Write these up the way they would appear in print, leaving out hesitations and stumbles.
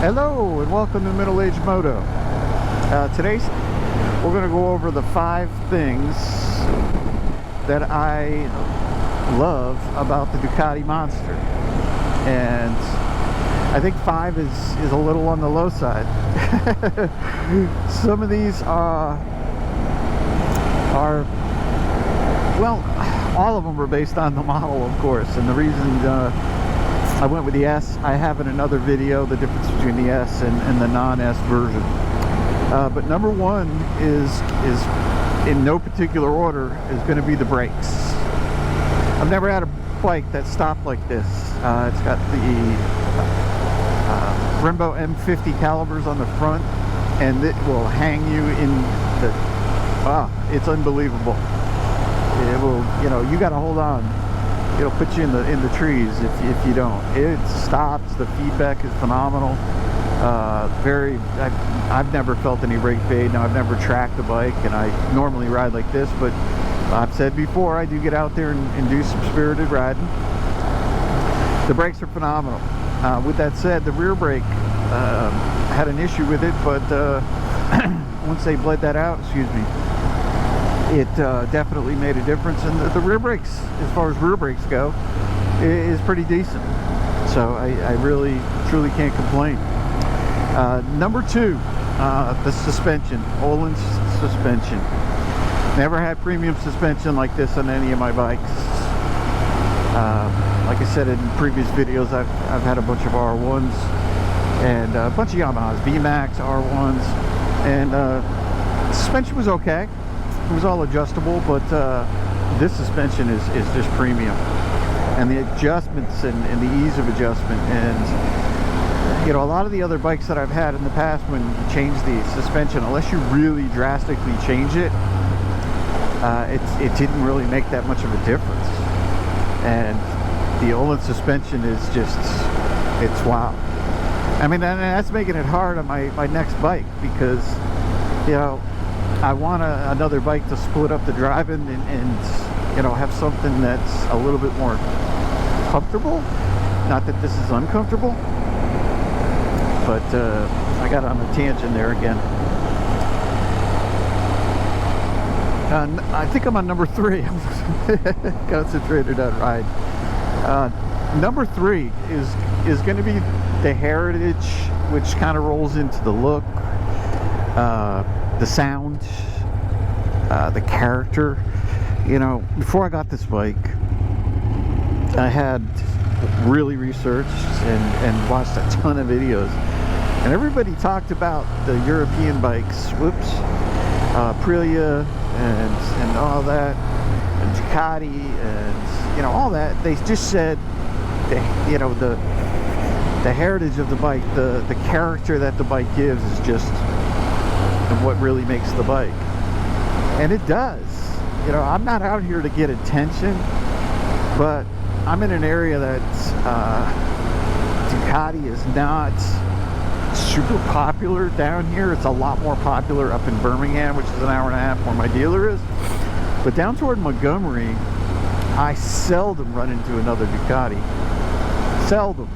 Hello and welcome to Middle Age Moto. Today we're going to go over the 5 things that I love about the Ducati Monster, and I think 5 is a little on the low side. Some of these are well, all of them are based on the model, of course, and the reason I went with the S, I have in another video the difference between the S and the non-S version. But number 1 is in no particular order, is going to be the brakes. I've never had a bike that stopped like this. It's got the Brembo M50 calipers on the front, and it will hang you in the... it's unbelievable. It will, you got to hold on. It'll put you in the trees if you don't. It stops. The feedback is phenomenal. I've never felt any brake fade. Now, I've never tracked the bike, and I normally ride like this, but I've said before, I do get out there and do some spirited riding. The brakes are phenomenal. With that said, the rear brake had an issue with it, but once they bled that out, it definitely made a difference, and the rear brakes, as far as rear brakes go, is pretty decent. So I really truly can't complain. Number 2, the suspension, Öhlins suspension. Never had premium suspension like this on any of my bikes. Like I said in previous videos, I've had a bunch of R1s and a bunch of Yamahas, VMAX, R1s, and suspension was okay. It was all adjustable, but this suspension is just premium, and the adjustments and the ease of adjustment, and a lot of the other bikes that I've had in the past, when you change the suspension, unless you really drastically change it, it didn't really make that much of a difference. And the Öhlins suspension is just, it's wow. I mean, and that's making it hard on my next bike, because I want another bike to split up the driving and have something that's a little bit more comfortable. Not that this is uncomfortable, but I got on a tangent there again. I think I'm on number 3. I'm concentrated on ride. Number 3 is going to be the heritage, which kind of rolls into the look, the sound, the character. Before I got this bike, I had really researched and watched a ton of videos, and everybody talked about the European bikes, Aprilia and all that, and Ducati, and all that. They just said the heritage of the bike, the character that the bike gives is just what really makes the bike, and it does. I'm not out here to get attention, but I'm in an area that Ducati is not super popular down here. It's a lot more popular up in Birmingham, which is an hour and a half where my dealer is. But down toward Montgomery, I seldom run into another Ducati. Seldom.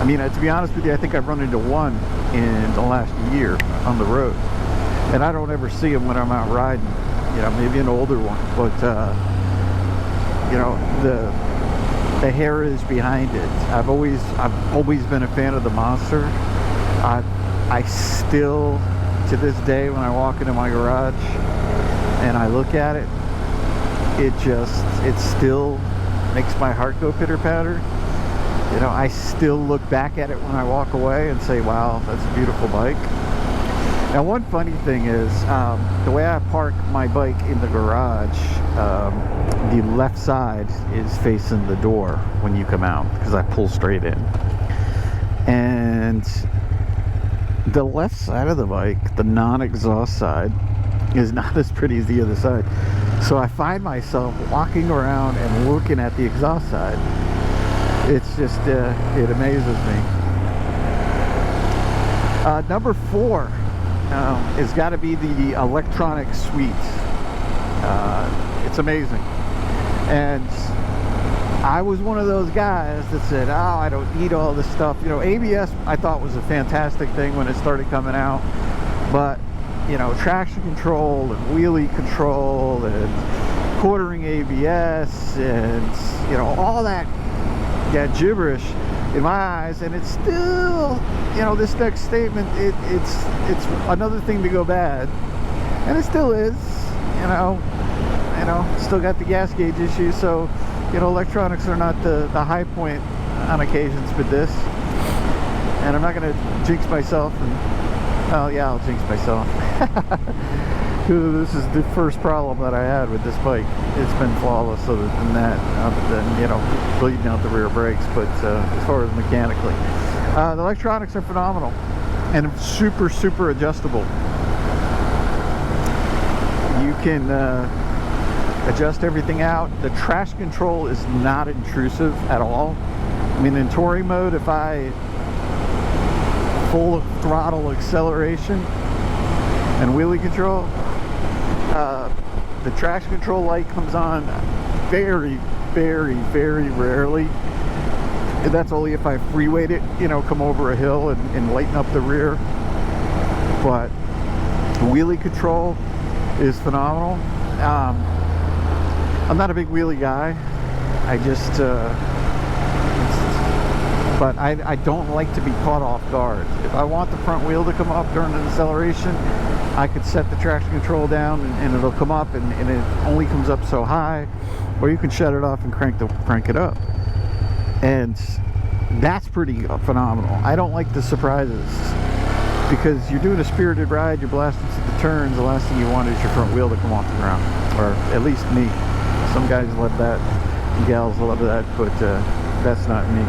I mean, to be honest with you, I think I've run into one in the last year on the road, and I don't ever see them when I'm out riding. Maybe an older one, but the heritage behind it. I've always been a fan of the Monster. I still, to this day, when I walk into my garage and I look at it, it still makes my heart go pitter-patter. I still look back at it when I walk away and say, wow, that's a beautiful bike. Now, one funny thing is, the way I park my bike in the garage, the left side is facing the door when you come out, because I pull straight in. And the left side of the bike, the non-exhaust side, is not as pretty as the other side. So I find myself walking around and looking at the exhaust side. It's just, it amazes me. Number 4 has got to be the electronic suite. It's amazing. And I was one of those guys that said, oh, I don't need all this stuff. You know, ABS I thought was a fantastic thing when it started coming out, but you know, traction control and wheelie control and quartering ABS and, you know, all that gibberish in my eyes. And it's still, you know, this next statement, it's another thing to go bad, and it still is. You know, still got the gas gauge issue, so, you know, electronics are not the high point on occasions with this. And I'm not going to jinx myself, and, oh yeah, I'll jinx myself. This is the first problem that I had with this bike. It's been flawless other than that, other than, you know, bleeding out the rear brakes. But as far as mechanically, the electronics are phenomenal and super adjustable. You can adjust everything out. The traction control is not intrusive at all. I mean, in touring mode, if I full throttle acceleration and wheelie control, the traction control light comes on very rarely. And that's only if I freeweight it, you know, come over a hill and lighten up the rear. But wheelie control is phenomenal. I'm not a big wheelie guy. I just but I don't like to be caught off guard. If I want the front wheel to come up during an acceleration, I could set the traction control down and it'll come up, and it only comes up so high, or you can shut it off and crank it up, and that's pretty phenomenal. I don't like the surprises, because you're doing a spirited ride, you're blasting through the turns, the last thing you want is your front wheel to come off the ground, or at least me. Some guys love that, and gals love that, but that's not me.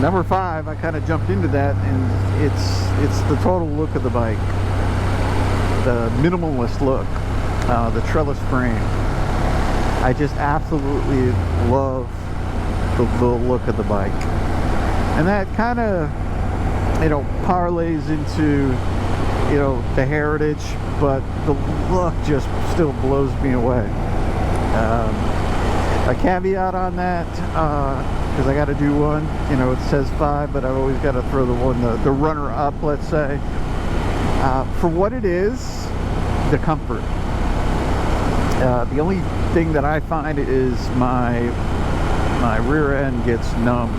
Number 5, I kind of jumped into that, and it's the total look of the bike, the minimalist look, the trellis frame. I just absolutely love the look of the bike, and that kind of, you know, parlays into, you know, the heritage, but the look just still blows me away. A caveat on that, because I got to do one, you know, it says 5, but I've always got to throw the runner up, let's say. For what it is, the comfort. The only thing that I find is my rear end gets numb,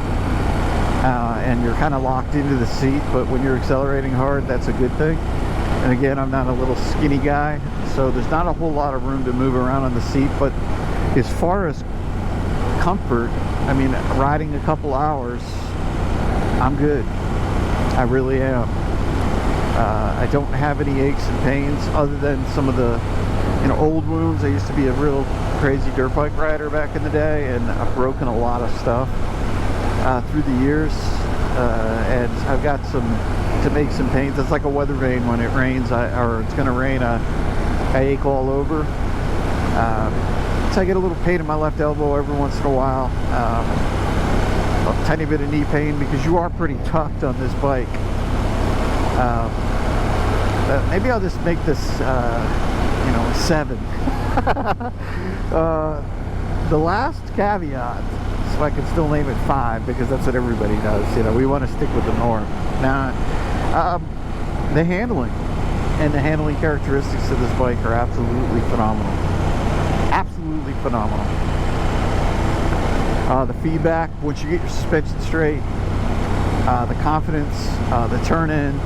and you're kind of locked into the seat, but when you're accelerating hard, that's a good thing. And again, I'm not a little skinny guy, so there's not a whole lot of room to move around on the seat. But as far as comfort, I mean, riding a couple hours, I'm good. I really am. I don't have any aches and pains other than some of the, you know, old wounds. I used to be a real crazy dirt bike rider back in the day, and I've broken a lot of stuff through the years, and I've got to make some pains. It's like a weather vane when it rains, or it's going to rain. I ache all over. So I get a little pain in my left elbow every once in a while. A tiny bit of knee pain, because you are pretty tucked on this bike. Maybe I'll just make this, you know, 7. The last caveat, so I can still name it 5, because that's what everybody does. You know, we want to stick with the norm. Now, the handling and the handling characteristics of this bike are absolutely phenomenal. Absolutely phenomenal. The feedback, once you get your suspension straight, the confidence, the turn-in,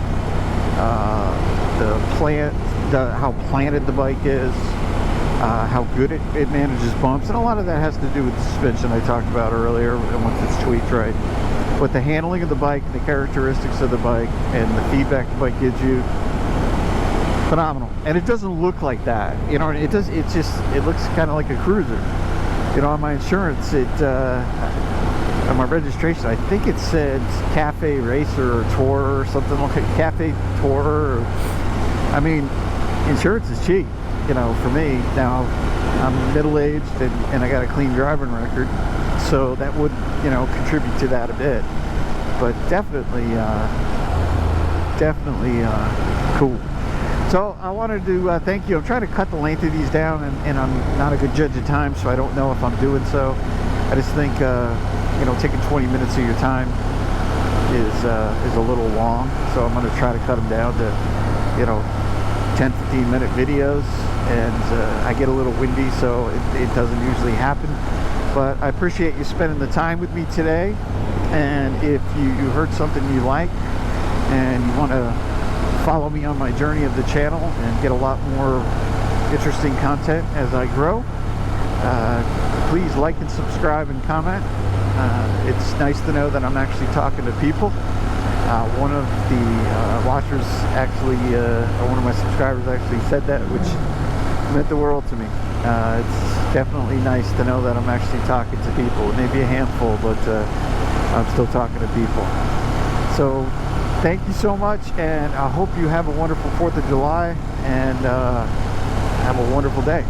how planted the bike is, how good it manages bumps, and a lot of that has to do with the suspension I talked about earlier, and once it's tweaked right. But the handling of the bike, the characteristics of the bike, and the feedback the bike gives you, phenomenal. And it doesn't look like that, you know. It looks kind of like a cruiser. You know, on my insurance, on my registration, I think it said Cafe Racer or Tourer or something like Cafe Tourer. I mean, insurance is cheap, you know, for me. Now, I'm middle-aged and I got a clean driving record, so that would, you know, contribute to that a bit. But definitely cool. So I wanted to thank you. I'm trying to cut the length of these down, and I'm not a good judge of time, so I don't know if I'm doing so. I just think you know, taking 20 minutes of your time is a little long, so I'm going to try to cut them down to, you know, 10-15 minute videos. And I get a little windy, so it doesn't usually happen. But I appreciate you spending the time with me today. And if you heard something you like and you want to follow me on my journey of the channel and get a lot more interesting content as I grow, please like and subscribe and comment. It's nice to know that I'm actually talking to people. One of the watchers actually, or one of my subscribers actually said that, which meant the world to me. It's definitely nice to know that I'm actually talking to people. It may be a handful, but I'm still talking to people. So thank you so much, and I hope you have a wonderful 4th of July, and have a wonderful day.